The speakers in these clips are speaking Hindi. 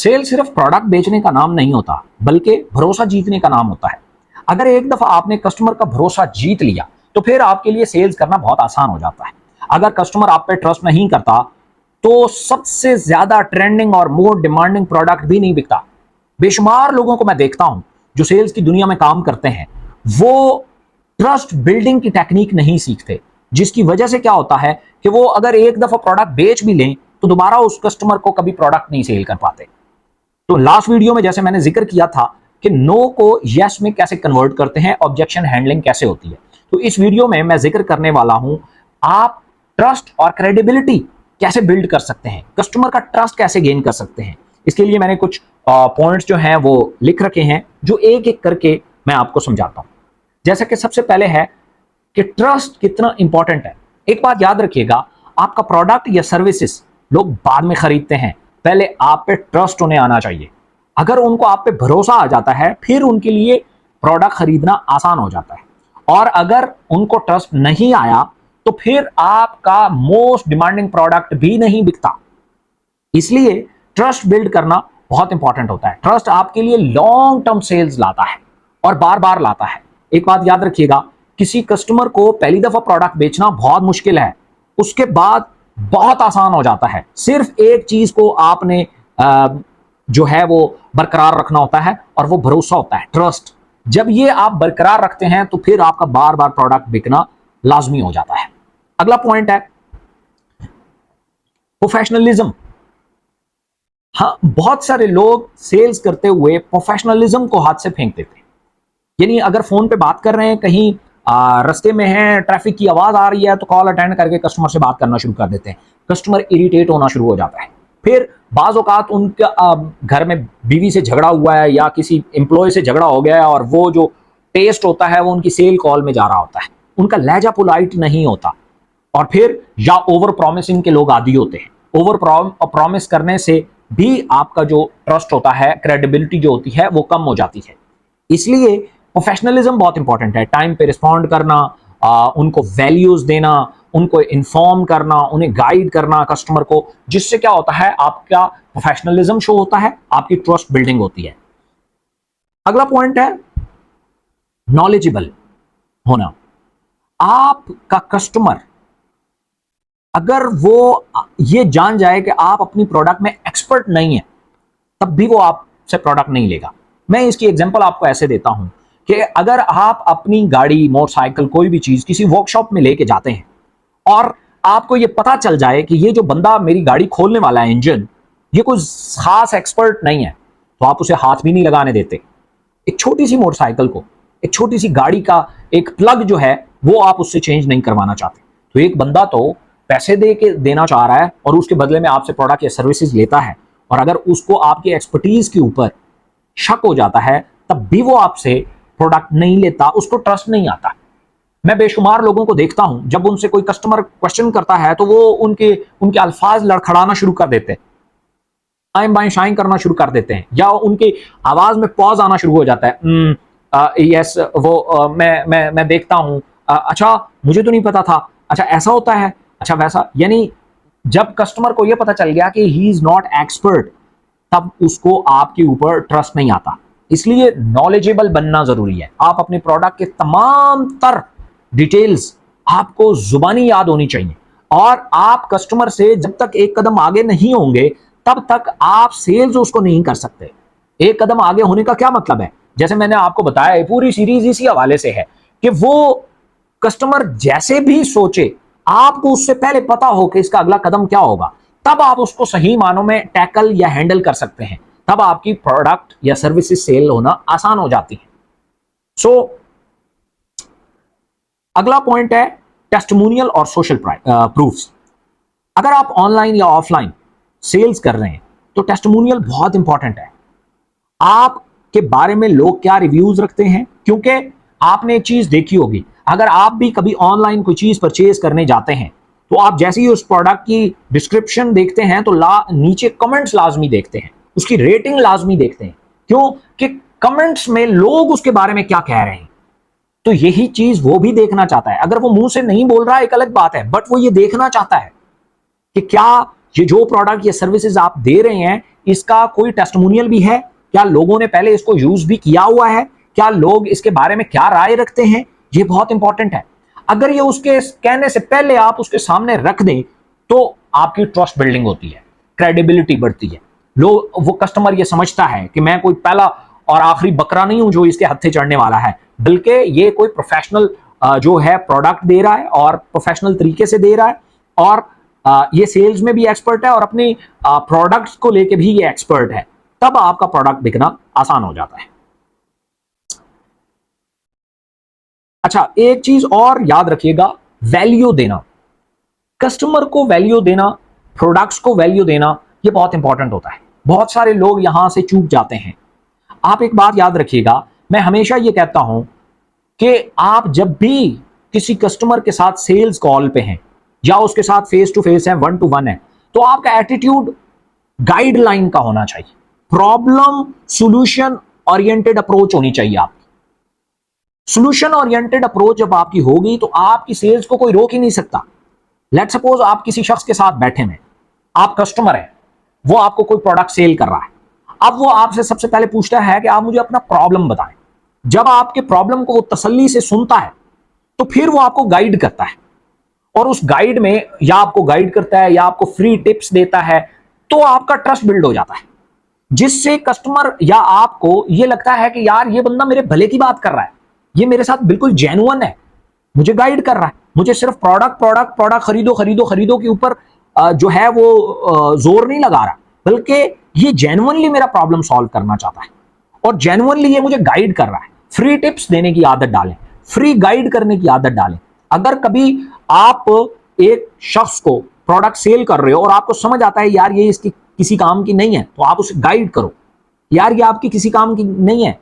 सेल सिर्फ प्रोडक्ट बेचने का नाम नहीं होता, बल्कि भरोसा जीतने का नाम होता है। अगर एक दफा आपने कस्टमर का भरोसा जीत लिया तो फिर आपके लिए सेल्स करना बहुत आसान हो जाता है। अगर कस्टमर आप पे ट्रस्ट नहीं करता तो सबसे ज्यादा ट्रेंडिंग और मोर डिमांडिंग प्रोडक्ट भी नहीं बिकता। बेशुमार लोगों को मैं देखता हूं जो सेल्स की दुनिया में काम करते हैं, वो ट्रस्ट बिल्डिंग की टेक्निक नहीं सीखते, जिसकी वजह से क्या होता है कि वो अगर एक दफा प्रोडक्ट बेच भी लें तो दोबारा उस कस्टमर को कभी प्रोडक्ट नहीं सेल कर पाते। तो लास्ट वीडियो में जैसे मैंने जिक्र किया था कि नो को यस में कैसे कन्वर्ट करते हैं, ऑब्जेक्शन हैंडलिंग कैसे होती है, तो इस वीडियो में मैं जिक्र करने वाला हूं आप ट्रस्ट और क्रेडिबिलिटी कैसे बिल्ड कर सकते हैं, कस्टमर का ट्रस्ट कैसे गेन कर सकते हैं। इसके लिए मैंने कुछ पॉइंट्स जो हैं वो लिख रखे हैं, जो एक एक करके मैं आपको समझाता हूं। जैसा कि सबसे पहले है कि ट्रस्ट कितना इंपॉर्टेंट है। एक बात याद रखिएगा, आपका प्रोडक्ट या सर्विसेज लोग बाद में खरीदते हैं, पहले आप पे ट्रस्ट उन्हें आना चाहिए। अगर उनको आप पे भरोसा आ जाता है फिर उनके लिए प्रोडक्ट खरीदना आसान हो जाता है, और अगर उनको ट्रस्ट नहीं आया तो फिर आपका मोस्ट डिमांडिंग प्रोडक्ट भी नहीं बिकता। इसलिए ट्रस्ट बिल्ड करना बहुत इंपॉर्टेंट होता है। ट्रस्ट आपके लिए लॉन्ग टर्म सेल्स लाता है और बार बार लाता है। एक बात याद रखिएगा, किसी कस्टमर को पहली दफा प्रोडक्ट बेचना बहुत मुश्किल है, उसके बाद बहुत आसान हो जाता है। सिर्फ एक चीज को आपने जो है वो बरकरार रखना होता है, और वो भरोसा होता है, ट्रस्ट। जब ये आप बरकरार रखते हैं तो फिर आपका बार बार प्रोडक्ट बिकना लाजमी हो जाता है। अगला पॉइंट है प्रोफेशनलिज्म। हाँ, बहुत सारे लोग सेल्स करते हुए प्रोफेशनलिज्म को हाथ से फेंक देते हैं। यानी अगर फोन पे बात कर रहे हैं, कहीं रास्ते में है, ट्रैफिक की आवाज आ रही है, तो कॉल अटेंड करके कस्टमर से बात करना शुरू कर देते हैं। कस्टमर इरिटेट होना शुरू हो जाता है। फिर बाज औकात उनका घर में बीवी से झगड़ा हुआ है या किसी एम्प्लॉय से झगड़ा हो गया है, और वो जो टेस्ट होता है वो उनकी सेल कॉल में जा रहा होता है, उनका लहजा पोलाइट नहीं होता। और फिर या ओवर प्रोमिसिंग के लोग आदी होते हैं। ओवर प्रॉमिस करने से भी आपका जो ट्रस्ट होता है, क्रेडिबिलिटी जो होती है, वो कम हो जाती है। इसलिए प्रोफेशनलिज्म बहुत इंपॉर्टेंट है। टाइम पे रिस्पॉन्ड करना, उनको वैल्यूज देना, उनको इन्फॉर्म करना, उन्हें गाइड करना कस्टमर को, जिससे क्या होता है आपका प्रोफेशनलिज्म शो होता है, आपकी ट्रस्ट बिल्डिंग होती है। अगला पॉइंट है नॉलेजेबल होना। आपका कस्टमर अगर वो ये जान जाए कि आप अपनी प्रोडक्ट में एक्सपर्ट नहीं है, तब भी वो आपसे प्रोडक्ट नहीं लेगा। मैं इसकी एग्जांपल आपको ऐसे देता हूं कि अगर आप अपनी गाड़ी, मोटरसाइकिल, कोई भी चीज किसी वर्कशॉप में लेके जाते हैं और आपको ये पता चल जाए कि ये जो बंदा मेरी गाड़ी खोलने वाला है, इंजन, ये कोई खास एक्सपर्ट नहीं है, तो आप उसे हाथ भी नहीं लगाने देते। एक छोटी सी मोटरसाइकिल को, एक छोटी सी गाड़ी का एक प्लग जो है वो आप उससे चेंज नहीं करवाना चाहते। तो एक बंदा तो पैसे दे के देना चाह रहा है और उसके बदले में आपसे प्रोडक्ट या सर्विसेज लेता है, और अगर उसको आपकी एक्सपर्टीज के ऊपर शक हो जाता है तब भी वो आपसे प्रोडक्ट नहीं लेता, उसको ट्रस्ट नहीं आता। मैं बेशुमार लोगों को देखता हूं, जब उनसे कोई कस्टमर क्वेश्चन करता है तो वो उनके अल्फाज लड़खड़ाना शुरू कर देते हैं, टाइम बाय शाइन करना शुरू कर देते हैं, या उनकी आवाज में पॉज आना शुरू हो जाता है। यस, वो मैं देखता हूं, अच्छा मुझे तो नहीं पता था, अच्छा ऐसा होता है, अच्छा वैसा। यानी जब कस्टमर को यह पता चल गया कि ही इज नॉट एक्सपर्ट, तब उसको आपके ऊपर ट्रस्ट नहीं आता। इसलिए नॉलेजेबल बनना जरूरी है। आप अपने प्रोडक्ट के तमाम तर डिटेल्स आपको जुबानी याद होनी चाहिए, और आप कस्टमर से जब तक एक कदम आगे नहीं होंगे तब तक आप सेल्स उसको नहीं कर सकते। एक कदम आगे होने का क्या मतलब है, जैसे मैंने आपको बताया, पूरी सीरीज इसी हवाले से है कि वो कस्टमर जैसे भी सोचे, आपको उससे पहले पता हो कि इसका अगला कदम क्या होगा, तब आप उसको सही मानों में टैकल या हैंडल कर सकते हैं। तब आपकी प्रोडक्ट या सर्विसेज सेल होना आसान हो जाती है। अगला पॉइंट है टेस्टिमोनियल और सोशल प्रूफ्स। अगर आप ऑनलाइन या ऑफलाइन सेल्स कर रहे हैं तो टेस्टिमोनियल बहुत इंपॉर्टेंट है। आपके बारे में लोग क्या रिव्यूज रखते हैं, क्योंकि आपने एक चीज देखी होगी, अगर आप भी कभी ऑनलाइन कोई चीज परचेज करने जाते हैं तो आप जैसे ही उस प्रोडक्ट की डिस्क्रिप्शन देखते हैं तो नीचे कमेंट्स लाजमी देखते हैं, उसकी रेटिंग लाजमी देखते हैं, क्यों कि कमेंट्स में लोग उसके बारे में क्या कह रहे हैं। तो यही चीज वो भी देखना चाहता है। अगर वो मुंह से नहीं बोल रहा एक अलग बात है, बट वो ये देखना चाहता है कि क्या ये जो प्रोडक्ट या सर्विसेज आप दे रहे हैं, इसका कोई टेस्टिमोनियल भी है? क्या लोगों ने पहले इसको यूज भी किया हुआ है? क्या लोग इसके बारे में क्या राय रखते हैं? ये बहुत इंपॉर्टेंट है। अगर ये उसके कहने से पहले आप उसके सामने रख दें तो आपकी ट्रस्ट बिल्डिंग होती है, क्रेडिबिलिटी बढ़ती है। लोग, वो कस्टमर ये समझता है कि मैं कोई पहला और आखिरी बकरा नहीं हूं जो इसके हत्थे चढ़ने वाला है, बल्कि ये कोई प्रोफेशनल जो है प्रोडक्ट दे रहा है और प्रोफेशनल तरीके से दे रहा है, और ये सेल्स में भी एक्सपर्ट है और अपनी प्रोडक्ट्स को लेके भी ये एक्सपर्ट है। तब आपका प्रोडक्ट बिकना आसान हो जाता है। अच्छा, एक चीज और याद रखिएगा, वैल्यू देना, कस्टमर को वैल्यू देना, प्रोडक्ट्स को वैल्यू देना, ये बहुत इंपॉर्टेंट होता है। बहुत सारे लोग यहां से चूक जाते हैं। आप एक बात याद रखिएगा, मैं हमेशा ये कहता हूं कि आप जब भी किसी कस्टमर के साथ सेल्स कॉल पे हैं या उसके साथ फेस टू फेस है, 1 to 1 है, तो आपका एटीट्यूड गाइडलाइन का होना चाहिए। प्रॉब्लम सोल्यूशन ओरिएंटेड अप्रोच होनी चाहिए आपकी। सोल्यूशन ओरिएंटेड अप्रोच जब आपकी होगी तो आपकी सेल्स को कोई रोक ही नहीं सकता। लेट सपोज आप किसी शख्स के साथ बैठे हैं, आप कस्टमर हैं, वो आपको कोई प्रोडक्ट सेल कर रहा है। अब वो आपसे सबसे पहले पूछता है कि आप मुझे अपना प्रॉब्लम बताएं। जब आपके प्रॉब्लम को वो तसल्ली से सुनता है तो फिर वो आपको गाइड करता है, और उस गाइड में या आपको गाइड करता है या आपको फ्री टिप्स देता है, तो आपका ट्रस्ट बिल्ड हो जाता है, जिससे कस्टमर या आपको ये लगता है कि यार ये बंदा मेरे भले की बात कर रहा है, ये मेरे साथ बिल्कुल जेन्युइन है, मुझे गाइड कर रहा है, मुझे सिर्फ प्रोडक्ट प्रोडक्ट प्रोडक्ट खरीदो खरीदो खरीदो के ऊपर जो है वो जोर नहीं लगा रहा, बल्कि ये जेन्युइनली मेरा प्रॉब्लम सॉल्व करना चाहता है और जेन्युइनली ये मुझे गाइड कर रहा है। फ्री टिप्स देने की आदत डालें, फ्री गाइड करने की आदत डालें। अगर कभी आप एक शख्स को प्रोडक्ट सेल कर रहे हो और आपको समझ आता है यार ये इसकी किसी काम की नहीं है, तो आप उसे गाइड करो, यार ये आपकी किसी काम की नहीं है,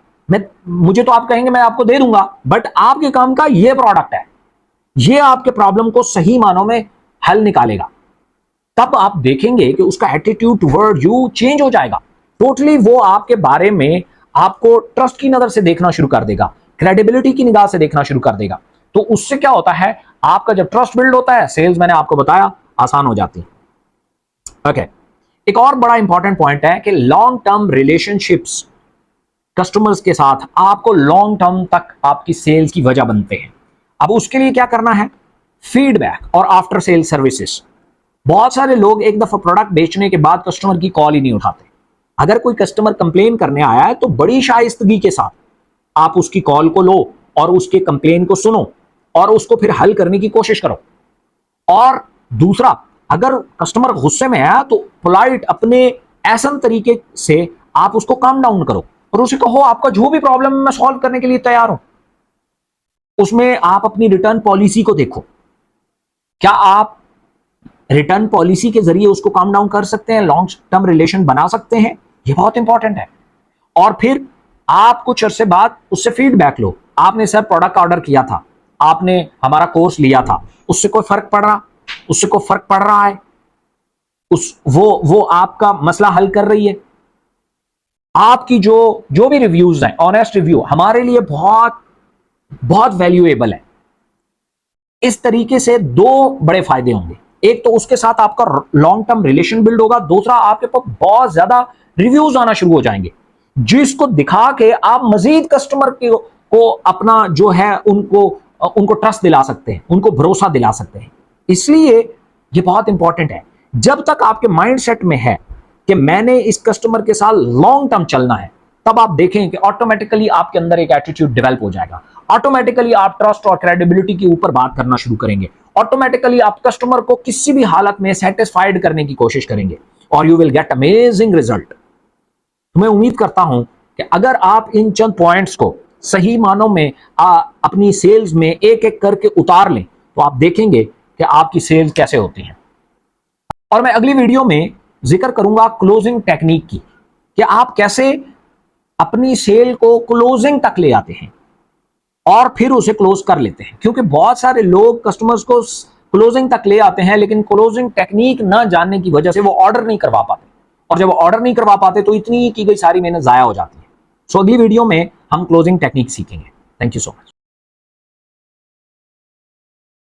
मुझे तो आप कहेंगे मैं आपको दे दूंगा, बट आपके काम का ये प्रोडक्ट है, ये आपके प्रॉब्लम को सही मानों में हल निकालेगा। तब आप देखेंगे कि उसका एटीट्यूड टुवर्ड यू चेंज हो जाएगा टोटली। वो आपके बारे में आपको ट्रस्ट की नजर से देखना शुरू कर देगा, क्रेडिबिलिटी की निगाह से देखना शुरू कर देगा। तो उससे क्या होता है, आपका जब ट्रस्ट बिल्ड होता है, सेल्स मैंने आपको बताया आसान हो जाती है। ओके, एक और बड़ा इंपॉर्टेंट पॉइंट है कि लॉन्ग टर्म रिलेशनशिप्स कस्टमर्स के साथ आपको लॉन्ग टर्म तक आपकी सेल्स की वजह बनते हैं। अब उसके लिए क्या करना है, फीडबैक और आफ्टर सेल सर्विसेज। बहुत सारे लोग एक दफा प्रोडक्ट बेचने के बाद कस्टमर की कॉल ही नहीं उठाते। अगर कोई कस्टमर कंप्लेन करने आया है तो बड़ी शाइस्तगी के साथ आप उसकी कॉल को लो और उसके कंप्लेन को सुनो और उसको फिर हल करने की कोशिश करो। और दूसरा, अगर कस्टमर गुस्से में आया तो पोलाइट अपने ऐसा तरीके से आप उसको काम डाउन करो और उसे कहो आपका जो भी प्रॉब्लम है मैं सॉल्व करने के लिए तैयार हूं। उसमें आप अपनी रिटर्न पॉलिसी को देखो, क्या आप रिटर्न पॉलिसी के जरिए उसको काम डाउन कर सकते हैं, लॉन्ग टर्म रिलेशन बना सकते हैं, ये बहुत इंपॉर्टेंट है। और फिर आप कुछ अरसे बाद उससे फीडबैक लो, आपने सर प्रोडक्ट ऑर्डर किया था, आपने हमारा कोर्स लिया था, उससे कोई फर्क पड़ रहा, उससे कोई फर्क पड़ रहा है, वो आपका मसला हल कर रही है। आपकी जो भी रिव्यूज हैं, ऑनेस्ट रिव्यू हमारे लिए बहुत बहुत वैल्यूएबल है। इस तरीके से दो बड़े फायदे होंगे, एक तो उसके साथ आपका लॉन्ग टर्म रिलेशन बिल्ड होगा, दूसरा आपके पास बहुत ज्यादा रिव्यूज आना शुरू हो जाएंगे, जिसको दिखा के आप मजीद कस्टमर को अपना जो है उनको ट्रस्ट दिला सकते हैं, उनको भरोसा दिला सकते हैं। इसलिए ये बहुत इंपॉर्टेंट है। जब तक आपके माइंडसेट में है कि मैंने इस कस्टमर के साथ लॉन्ग टर्म चलना है, तब आप देखें कि ऑटोमेटिकली आपके अंदर एक एटीट्यूड डेवलप हो जाएगा। ऑटोमेटिकली आप ट्रस्ट और क्रेडिबिलिटी के ऊपर बात करना शुरू करेंगे। ऑटोमेटिकली आप कस्टमर को किसी भी हालत में सेटिस्फाइड करने की कोशिश करेंगे और you will get amazing result. तो मैं उम्मीद करता हूं कि अगर आप इन चंद पॉइंट्स को सही मानों में अपनी सेल्स में एक एक करके उतार लें तो आप देखेंगे कि आपकी सेल्स कैसे होती हैं। और मैं अगली वीडियो में जिक्र करूंगा क्लोजिंग टेक्निक की, कि आप कैसे अपनी सेल को क्लोजिंग तक ले आते हैं और फिर उसे क्लोज कर लेते हैं। क्योंकि बहुत सारे लोग कस्टमर्स को क्लोजिंग तक ले आते हैं, लेकिन क्लोजिंग टेक्निक ना जानने की वजह से वो ऑर्डर नहीं करवा पाते, और जब ऑर्डर नहीं करवा पाते तो इतनी की गई सारी मेहनत जाया हो जाती है। सो अगली वीडियो में हम क्लोजिंग टेक्निक सीखेंगे। Thank you so much.